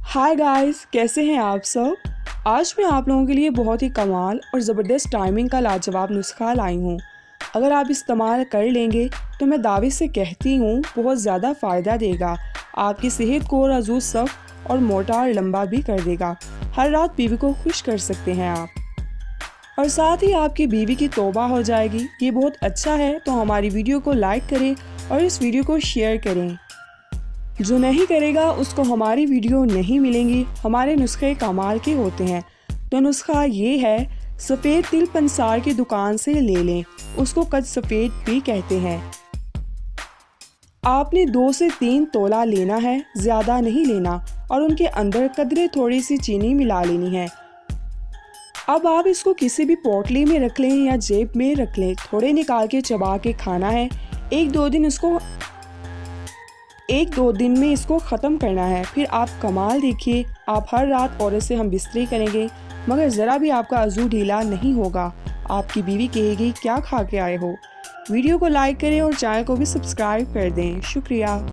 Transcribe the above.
Hi guys, कैसे हैं आप सब। आज मैं आप लोगों के लिए बहुत ही कमाल और ज़बरदस्त टाइमिंग का लाजवाब नुस्खा लाई हूँ। अगर आप इस्तेमाल कर लेंगे तो मैं दावे से कहती हूँ बहुत ज़्यादा फ़ायदा देगा। आपकी सेहत को और अजूज सख्त और मोटा और लंबा भी कर देगा। हर रात बीवी को खुश कर सकते हैं आप, और साथ ही आपकी बीवी की तौबा हो जाएगी। ये बहुत अच्छा है, तो हमारी वीडियो को लाइक करें और इस वीडियो को शेयर करें। जो नहीं करेगा उसको हमारी वीडियो नहीं मिलेंगी। हमारे नुस्खे कमाल के होते हैं। तो नुस्खा ये है, सफ़ेद तिल पंसार की दुकान से ले लें। उसको कद सफ़ेद भी कहते हैं। आपने 2 से 3 तोला लेना है, ज़्यादा नहीं लेना, और उनके अंदर कदरे थोड़ी सी चीनी मिला लेनी है। अब आप इसको किसी भी पोटली में रख लें या जेब में रख लें। थोड़े निकाल के चबा के खाना है। 1-2 दिन में इसको ख़त्म करना है। फिर आप कमाल देखिए। आप हर रात औरत से हम बिस्तरी करेंगे, मगर ज़रा भी आपका अज़ू ढीला नहीं होगा। आपकी बीवी कहेगी क्या खा के आए हो। वीडियो को लाइक करें और चैनल को भी सब्सक्राइब कर दें। शुक्रिया।